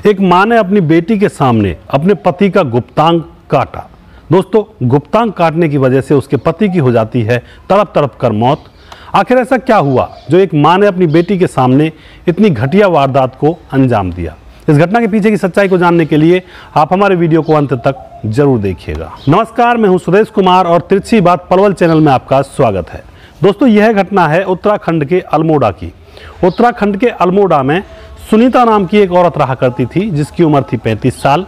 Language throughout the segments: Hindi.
एक मां ने अपनी बेटी के सामने अपने पति का गुप्तांग काटा। दोस्तों, गुप्तांग काटने की वजह से उसके पति की हो जाती है तड़प तड़प कर मौत। आखिर ऐसा क्या हुआ जो एक मां ने अपनी बेटी के सामने इतनी घटिया वारदात को अंजाम दिया? इस घटना के पीछे की सच्चाई को जानने के लिए आप हमारे वीडियो को अंत तक जरूर देखिएगा। नमस्कार, मैं हूं सुरेश कुमार और तिरछी बात पलवल चैनल में आपका स्वागत है। दोस्तों, यह घटना है उत्तराखंड के अल्मोड़ा की। उत्तराखंड के अल्मोड़ा में सुनीता नाम की एक औरत रहा करती थी जिसकी उम्र थी 35 साल।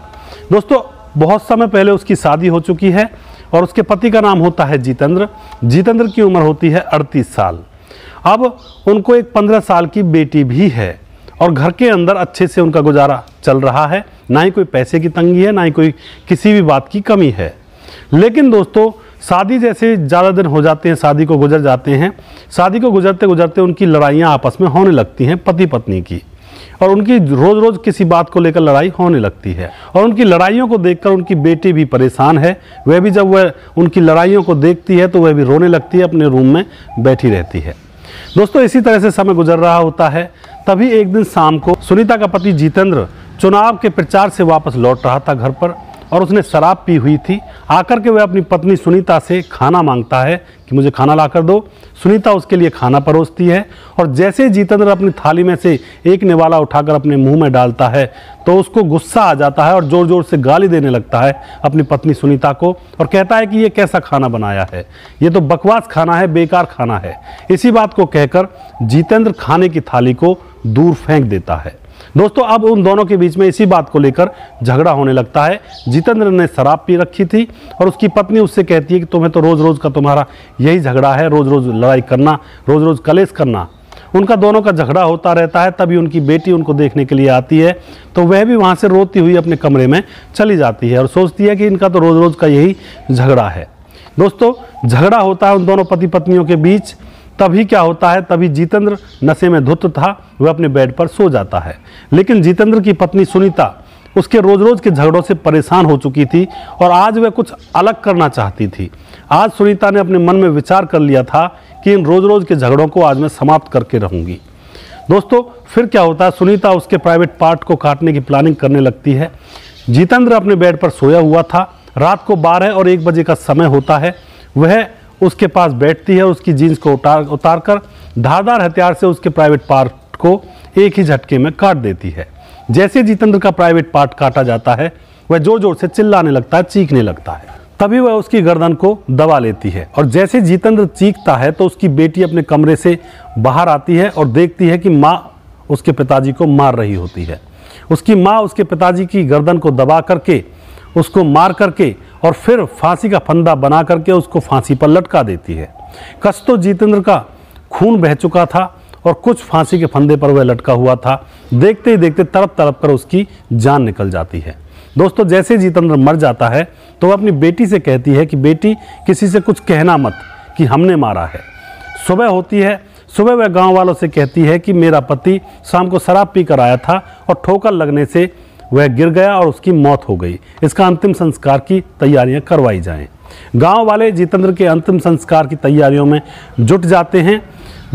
दोस्तों, बहुत समय पहले उसकी शादी हो चुकी है और उसके पति का नाम होता है जितेंद्र। जितेंद्र की उम्र होती है 38 साल। अब उनको एक 15 साल की बेटी भी है और घर के अंदर अच्छे से उनका गुजारा चल रहा है। ना ही कोई पैसे की तंगी है, ना ही कोई किसी भी बात की कमी है। लेकिन दोस्तों, शादी जैसे ज़्यादा दिन हो जाते हैं, शादी को गुजर जाते हैं, शादी को गुजरते गुजरते उनकी लड़ाइयाँ आपस में होने लगती हैं, पति पत्नी की, और उनकी रोज़ रोज़ किसी बात को लेकर लड़ाई होने लगती है। और उनकी लड़ाइयों को देखकर उनकी बेटी भी परेशान है। वह भी जब वह उनकी लड़ाइयों को देखती है तो वह भी रोने लगती है, अपने रूम में बैठी रहती है। दोस्तों, इसी तरह से समय गुजर रहा होता है। तभी एक दिन शाम को सुनीता का पति जितेंद्र चुनाव के प्रचार से वापस लौट रहा था घर पर, और उसने शराब पी हुई थी। आकर के वह अपनी पत्नी सुनीता से खाना मांगता है कि मुझे खाना ला कर दो। सुनीता उसके लिए खाना परोसती है और जैसे ही जितेंद्र अपनी थाली में से एक निवाला उठाकर अपने मुंह में डालता है तो उसको गुस्सा आ जाता है और ज़ोर ज़ोर से गाली देने लगता है अपनी पत्नी सुनीता को, और कहता है कि ये कैसा खाना बनाया है, ये तो बकवास खाना है, बेकार खाना है। इसी बात को कहकर जितेंद्र खाने की थाली को दूर फेंक देता है। दोस्तों, अब उन दोनों के बीच में इसी बात को लेकर झगड़ा होने लगता है। जितेंद्र ने शराब पी रखी थी और उसकी पत्नी उससे कहती है कि तुम्हें तो रोज़ रोज़ का तुम्हारा यही झगड़ा है, रोज़ रोज़ लड़ाई करना, रोज़ रोज़ कलेश करना। उनका दोनों का झगड़ा होता रहता है। तभी उनकी बेटी उनको देखने के लिए आती है तो वह भी वहाँ से रोती हुई अपने कमरे में चली जाती है और सोचती है कि इनका तो रोज़ रोज़ का यही झगड़ा है। दोस्तों, झगड़ा होता है उन दोनों पति पत्नियों के बीच। तभी क्या होता है, तभी जितेंद्र नशे में धुत था, वह अपने बेड पर सो जाता है। लेकिन जितेंद्र की पत्नी सुनीता उसके रोज रोज के झगड़ों से परेशान हो चुकी थी और आज वह कुछ अलग करना चाहती थी। आज सुनीता ने अपने मन में विचार कर लिया था कि इन रोज रोज के झगड़ों को आज मैं समाप्त करके रहूंगी। दोस्तों, फिर क्या होता है, सुनीता उसके प्राइवेट पार्ट को काटने की प्लानिंग करने लगती है। जितेंद्र अपने बेड पर सोया हुआ था। रात को 12 और 1 बजे का समय होता है। वह उसके पास बैठती है, उसकी जीन्स को उतार कर धारदार हथियार से उसके प्राइवेट पार्ट को एक ही झटके में काट देती है। जैसे जितेंद्र का प्राइवेट पार्ट काटा जाता है वह जोर जोर से चिल्लाने लगता है, चीखने लगता है। तभी वह उसकी गर्दन को दबा लेती है और जैसे जितेंद्र चीखता है तो उसकी बेटी अपने कमरे से बाहर आती है और देखती है कि माँ उसके पिताजी को मार रही होती है। उसकी माँ उसके पिताजी की गर्दन को दबा करके, उसको मार करके और फिर फांसी का फंदा बना करके उसको फांसी पर लटका देती है। कस तो जितेंद्र का खून बह चुका था और कुछ फांसी के फंदे पर वह लटका हुआ था। देखते ही देखते तड़प तड़प कर उसकी जान निकल जाती है। दोस्तों, जैसे जितेंद्र मर जाता है तो वह अपनी बेटी से कहती है कि बेटी, किसी से कुछ कहना मत कि हमने मारा है। सुबह होती है। सुबह वह गाँव वालों से कहती है कि मेरा पति शाम को शराब पी कर आया था और ठोकर लगने से वह गिर गया और उसकी मौत हो गई। इसका अंतिम संस्कार की तैयारियां करवाई जाएं। गांव वाले जितेंद्र के अंतिम संस्कार की तैयारियों में जुट जाते हैं।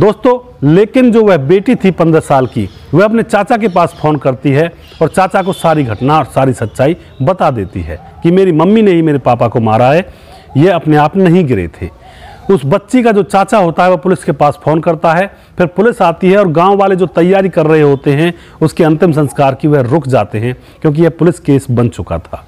दोस्तों, लेकिन जो वह बेटी थी 15 साल की, वह अपने चाचा के पास फ़ोन करती है और चाचा को सारी घटना और सारी सच्चाई बता देती है कि मेरी मम्मी ने ही मेरे पापा को मारा है, ये अपने आप नहीं गिरे थे। उस बच्ची का जो चाचा होता है वह पुलिस के पास फ़ोन करता है। फिर पुलिस आती है और गांव वाले जो तैयारी कर रहे होते हैं उसके अंतिम संस्कार की, वह रुक जाते हैं क्योंकि यह पुलिस केस बन चुका था।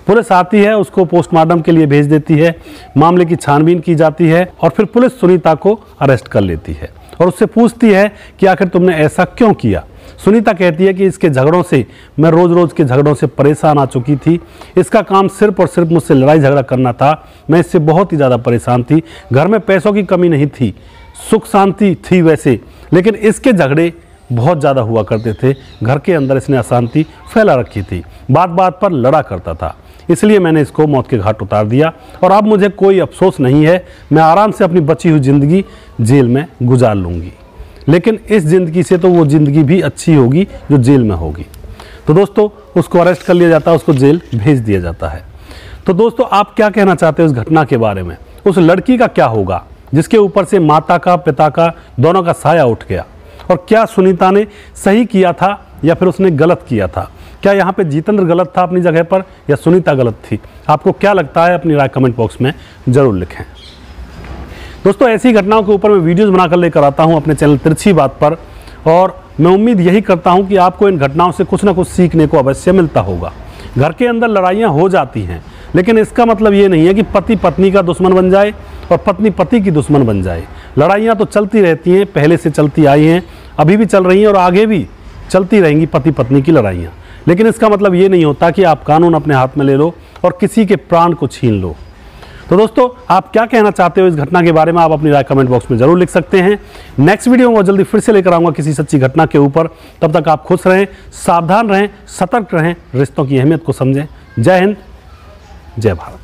पुलिस आती है, उसको पोस्टमार्टम के लिए भेज देती है। मामले की छानबीन की जाती है और फिर पुलिस सुनीता को अरेस्ट कर लेती है और उससे पूछती है कि आखिर तुमने ऐसा क्यों किया। सुनीता कहती है कि इसके झगड़ों से, मैं रोज़ रोज़ के झगड़ों से परेशान आ चुकी थी। इसका काम सिर्फ और सिर्फ मुझसे लड़ाई झगड़ा करना था। मैं इससे बहुत ही ज़्यादा परेशान थी। घर में पैसों की कमी नहीं थी, सुख शांति थी वैसे, लेकिन इसके झगड़े बहुत ज़्यादा हुआ करते थे। घर के अंदर इसने अशांति फैला रखी थी, बात बात पर लड़ा करता था। इसलिए मैंने इसको मौत के घाट उतार दिया और अब मुझे कोई अफसोस नहीं है। मैं आराम से अपनी बची हुई ज़िंदगी जेल में गुजार लूँगी, लेकिन इस ज़िंदगी से तो वो ज़िंदगी भी अच्छी होगी जो जेल में होगी। तो दोस्तों, उसको अरेस्ट कर लिया जाता है, उसको जेल भेज दिया जाता है। तो दोस्तों, आप क्या कहना चाहते हो इस घटना के बारे में? उस लड़की का क्या होगा जिसके ऊपर से माता का, पिता का, दोनों का साया उठ गया? और क्या सुनीता ने सही किया था या फिर उसने गलत किया था? क्या यहाँ पे जितेंद्र गलत था अपनी जगह पर या सुनीता गलत थी? आपको क्या लगता है? अपनी राय कमेंट बॉक्स में ज़रूर लिखें। दोस्तों, ऐसी घटनाओं के ऊपर मैं वीडियोज़ बनाकर लेकर आता हूँ अपने चैनल तिरछी बात पर, और मैं उम्मीद यही करता हूँ कि आपको इन घटनाओं से कुछ ना कुछ सीखने को अवश्य मिलता होगा। घर के अंदर लड़ाइयाँ हो जाती हैं, लेकिन इसका मतलब ये नहीं है कि पति पत्नी का दुश्मन बन जाए और पत्नी पति की दुश्मन बन जाए। लड़ाइयाँ तो चलती रहती हैं, पहले से चलती आई हैं, अभी भी चल रही हैं और आगे भी चलती रहेंगी पति पत्नी की लड़ाइयाँ। लेकिन इसका मतलब ये नहीं होता कि आप कानून अपने हाथ में ले लो और किसी के प्राण को छीन लो। तो दोस्तों, आप क्या कहना चाहते हो इस घटना के बारे में? आप अपनी राय कमेंट बॉक्स में जरूर लिख सकते हैं। नेक्स्ट वीडियो में जल्दी फिर से लेकर आऊँगा किसी सच्ची घटना के ऊपर। तब तक आप खुश रहें, सावधान रहें, सतर्क रहें, रिश्तों की अहमियत को समझें। जय हिंद, जय भारत।